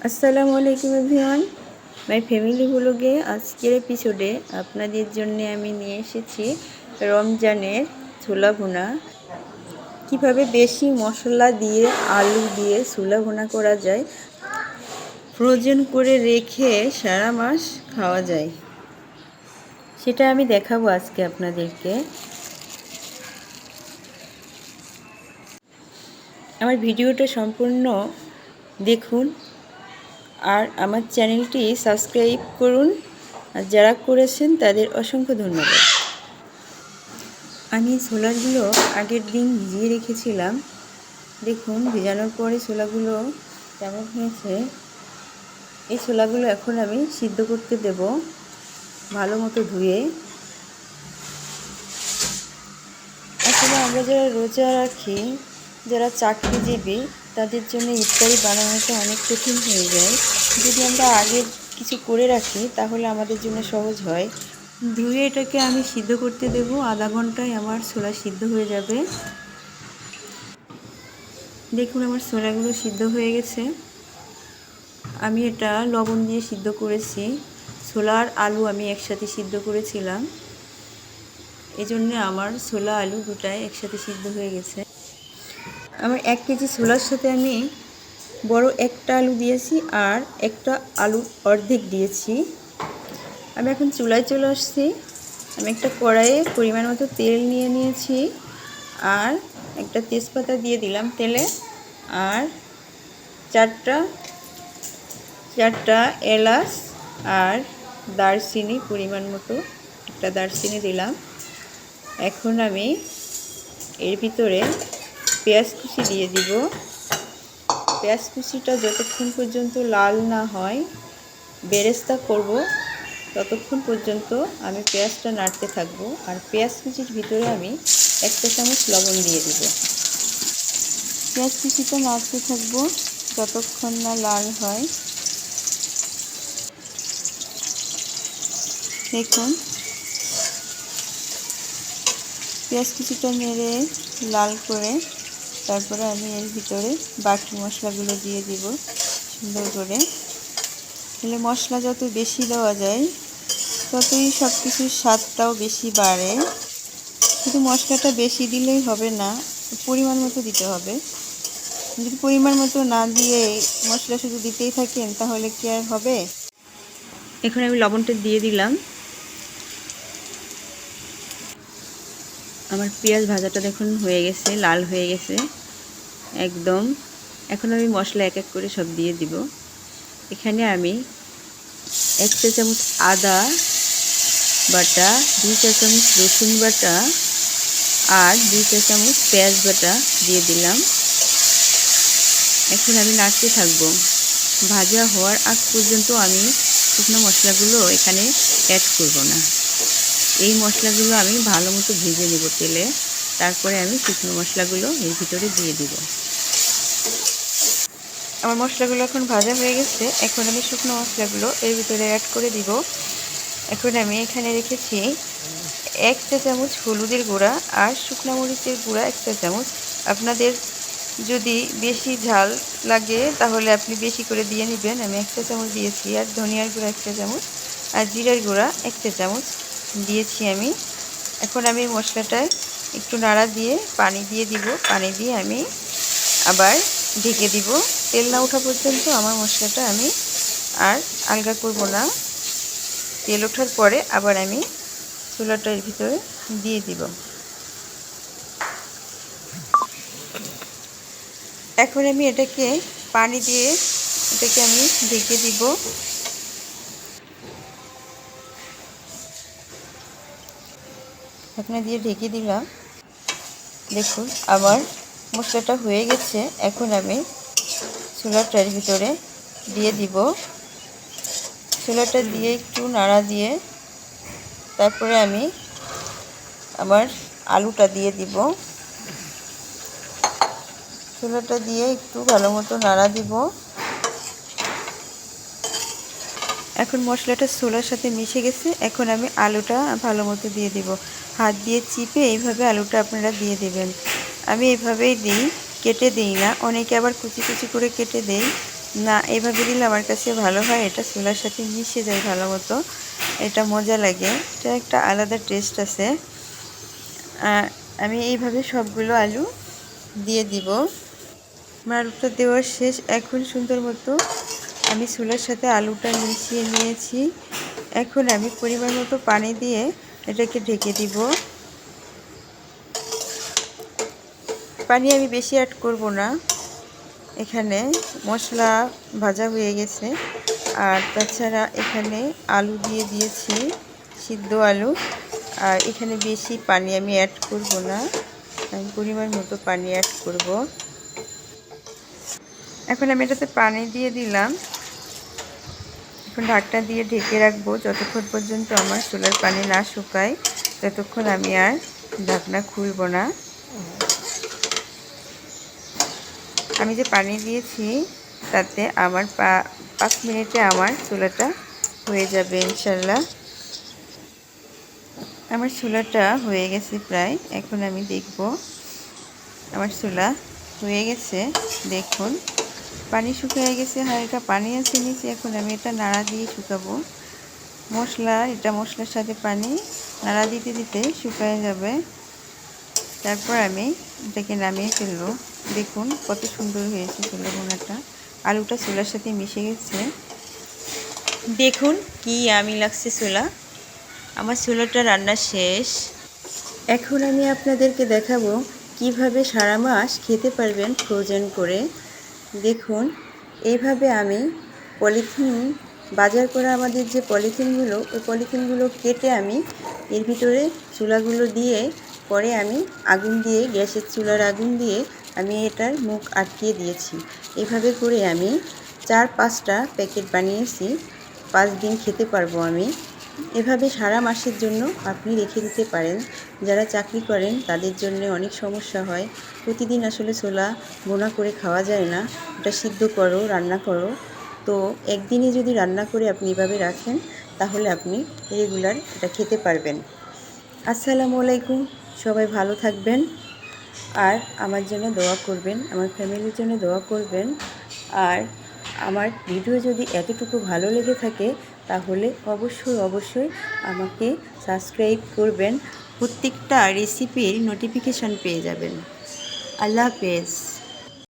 আসসালামু আলাইকুম everyone, my family ব্লগে আজকের এপিসোডে আপনাদের জন্য আমি নিয়ে এসেছি রমজানের ছোলা ভুনা। কিভাবে বেশি মশলা দিয়ে আলু দিয়ে ছোলা ভুনা করা যায়, ফ্রোজেন করে রেখে সারা মাস খাওয়া যায়, সেটা আমি দেখাবো আজকে আপনাদেরকে। আমার ভিডিওটা সম্পূর্ণ দেখুন আর আমার চ্যানেলটি সাবস্ক্রাইব করুন, আর যারা করেছেন তাদের অসংখ্য ধন্যবাদ। আমি ছোলাগুলো আগের দিন ভিজিয়ে রেখেছিলাম। দেখুন ভিজানোর পরে ছোলাগুলো কেমন হয়েছে। এই ছোলাগুলো এখন আমি সিদ্ধ করতে দেব ভালো মতো ধুয়ে। আসলে আমরা যারা রোজা রাখি, যারা চাকরিজীবী, তাদের জন্য ইফতারি বানানোটা অনেক কঠিন হয়ে যায়। যদি আমরা আগে কিছু করে রাখি তাহলে আমাদের জন্য সহজ হয়। ধুয়ে এটাকে আমি সিদ্ধ করতে দেব। আধা ঘন্টায় আমার ছোলা সিদ্ধ হয়ে যাবে। দেখুন আমার ছোলাগুলো সিদ্ধ হয়ে গেছে। আমি এটা লবণ দিয়ে সিদ্ধ করেছি। ছোলা আর আলু আমি একসাথে সিদ্ধ করেছিলাম, এই জন্যে আমার ছোলা আলু দুটাই একসাথে সিদ্ধ হয়ে গেছে। আমার 1 কেজি ছোলার সাথে আমি বড় একটা আলু দিয়েছি আর একটা আলুর অর্ধেক দিয়েছি। আমি এখন চুলায় চলে আসছি। আমি একটা কড়াইয়ে পরিমাণ মতো তেল নিয়ে নিয়েছি আর একটা তেজপাতা দিয়ে দিলাম তেলে, আর চারটা এলাচ আর দারচিনি পরিমাণ মতো একটা দারচিনি দিলাম। এখন আমি এর ভিতরে পেঁয়াজ কুচি দিয়ে দিব। পেঁয়াজ কুচিটা যতক্ষণ পর্যন্ত লাল না হয়, বেরেস্তা করব, ততক্ষণ পর্যন্ত আমি পেঁয়াজটা নাড়তে থাকবো। আর পেঁয়াজ কুচির ভিতরে আমি 1 চা চামচ লবণ দিয়ে দিব। পেঁয়াজ কুচিটা নাড়তে থাকবো যতক্ষণ না লাল হয়। দেখুন পেঁয়াজ কুচিটা নেড়ে লাল করে তারপরে আমি এর ভিতরে বাকি মশলাগুলো দিয়ে দিব সুন্দর করে। তাহলে মশলা যত বেশি দেওয়া যায় ততই সব কিছুর স্বাদটাও বেশি বাড়ে। শুধু মশলাটা বেশি দিলেই হবে না, পরিমাণ মতো দিতে হবে। যদি পরিমাণ মতো না দিয়ে মশলা শুধু দিতেই থাকেন তাহলে কি আর হবে। এখন আমি লবণটা দিয়ে দিলাম। আমার পেঁয়াজ ভাজাটা দেখুন হয়ে গেছে, লাল হয়ে গেছে একদম। এখন আমি মশলা এক এক করে সব দিয়ে দিব। এখানে আমি 1 চা চামচ আদা বাটা, 2 চা চামচ রসুন বাটা আর 2 চা চামচ পেঁয়াজ বাটা দিয়ে দিলাম। এখন আমি নাড়তে থাকবো। ভাজা হওয়ার আগ পর্যন্ত আমি শুকনো মশলাগুলো এখানে অ্যাড করব না। এই মশলাগুলো আমি ভালো মতো ভেজে নেব তেলে, তারপরে আমি শুকনো মশলাগুলো এর ভিতরে দিয়ে দিব। আমার মশলাগুলো এখন ভাজা হয়ে গেছে। এখন আমি শুকনো মশলাগুলো এর ভিতরে অ্যাড করে দিব। এখন আমি এখানে রেখেছি 1 চা চামচ হলুদের গুঁড়া আর শুকনো মরিচের গুঁড়া 1 চা চামচ। আপনাদের যদি বেশি ঝাল লাগে তাহলে আপনি বেশি করে দিয়ে নেবেন। আমি 1 চা চামচ দিয়েছি। আর ধনিয়ার গুঁড়া 1 চা চামচ আর জিরার গুঁড়া 1 চা চামচ দিয়েছি আমি। এখন আমি মশলাটায় একটু নাড়া দিয়ে পানি দিয়ে দিব। পানি দিয়ে আমি আবার ঢেকে দিব। তেল না ওঠা পর্যন্ত আমার মশলাটা আমি আর আলগা করব না। তেল ওঠার পরে আবার আমি ছোলাটা এর ভিতরে দিয়ে দিব। এখন আমি এটাকে পানি দিয়ে এটাকে আমি ঢেকে দিব। ঢাকনা দিয়ে ঢেকে দিলাম। দেখুন আমার মশলাটা হয়ে গেছে। এখন আমি ছোলাটার ভিতরে দিয়ে দিব। ছোলাটা দিয়ে একটু নাড়া দিয়ে তারপরে আমি আমার আলুটা দিয়ে দিব। ছোলাটা দিয়ে একটু ভালো মতো নাড়া দিব। এখন মশলাটা ছোলার সাথে মিশে গেছে। এখন আমি আলুটা ভালো মতো দিয়ে দিব। হাত দিয়ে চিপে এইভাবে আলুটা আপনারা দিয়ে দেবেন। আমি এইভাবেই দিই, কেটে দিই না। অনেকে আবার কুচি কুচি করে কেটে দেই, না, এভাবে দিলে আমার কাছে ভালো হয়, এটা চুলার সাথে মিশে যায় ভালো মতো, এটা মজা লাগে, এটা একটা আলাদা টেস্ট আছে। আমি এইভাবে সবগুলো আলু দিয়ে দিব। আমার আলুটা দেওয়া শেষ। এখন সুন্দর মতো আমি চুলার সাথে আলুটা মিশিয়ে নিয়েছি। এখন আমি পরিমাণ মতো পানি দিয়ে এটাকে ঢেকে দিব। পানি আমি বেশি অ্যাড করব না, এখানে মশলা ভাজা হয়ে গেছে। আর তাছাড়া এখানে আলু দিয়ে দিয়েছি, সিদ্ধ আলু। আর এখানে বেশি পানি আমি অ্যাড করব না, আমি পরিমাণ মতো পানি অ্যাড করব। এখন আমি এটাতে পানি দিয়ে দিলাম। এখন ঢাকনা দিয়ে ঢেকে রাখবো যতক্ষণ পর্যন্ত আমার চুলার পানি না শুকায়, ততক্ষণ আমি আর ঢাকনা খুলব না। আমি যে পানি দিয়েছি তাতে আমার 5 মিনিটে আমার চুলাটা হয়ে যাবে ইনশাল্লাহ। আমার চুলাটা হয়ে গেছে প্রায়। এখন আমি দেখব আমার চুলা হয়ে গেছে। দেখুন পানি শুকিয়ে গেছে, হালকা পানি আছে নিচে। এখন আমি এটা নাড়া দিয়ে শুকাবো। এটা মশলার সাথে পানি নাড়া দিতে দিতে শুকিয়ে যাবে। তারপর আমি এটাকে নামিয়ে ফেলবো। দেখুন কত সুন্দর হয়েছে চুলা ভুনাটা, আলুটা চুলার সাথে মিশে গেছে। দেখুন কি আমি লাগছে চুলা। আমার চুলাটা রান্না শেষ। এখন আমি আপনাদেরকে দেখাবো কিভাবে সারা মাস খেতে পারবেন ফ্রোজেন করে। দেখুন এইভাবে আমি পলিথিন বাজার করা আমাদের যে পলিথিনগুলো, ওই পলিথিনগুলো কেটে আমি এর ভিতরে চুলাগুলো দিয়ে পরে আমি আগুন দিয়ে, গ্যাসের চুলার আগুন দিয়ে আমি এটার মুখ আটকিয়ে দিয়েছি। এভাবে করে আমি 4-5টা প্যাকেট বানিয়েছি। 5 দিন খেতে পারবো আমি। এভাবে সারা মাসের জন্য আপনি রেখে দিতে পারেন। যারা চাকরি করেন তাদের জন্য অনেক সমস্যা হয়, প্রতিদিন আসলে ছোলা ভুনা করে খাওয়া যায় না, ওটা সিদ্ধ করো, রান্না করো। তো একদিনে যদি রান্না করে আপনি এভাবে রাখেন তাহলে আপনি রেগুলার এটা খেতে পারবেন। আসসালামু আলাইকুম, সবাই ভালো থাকবেন আর আমার জন্য দোয়া করবেন, আমার ফ্যামিলির জন্য দোয়া করবেন। আর আমার ভিডিও যদি এতটুকু ভালো লেগে থাকে তাহলে অবশ্যই আমাকে সাবস্ক্রাইব করবেন, প্রত্যেকটা রেসিপির নোটিফিকেশান পেয়ে যাবেন। আল্লাহ হাফেজ।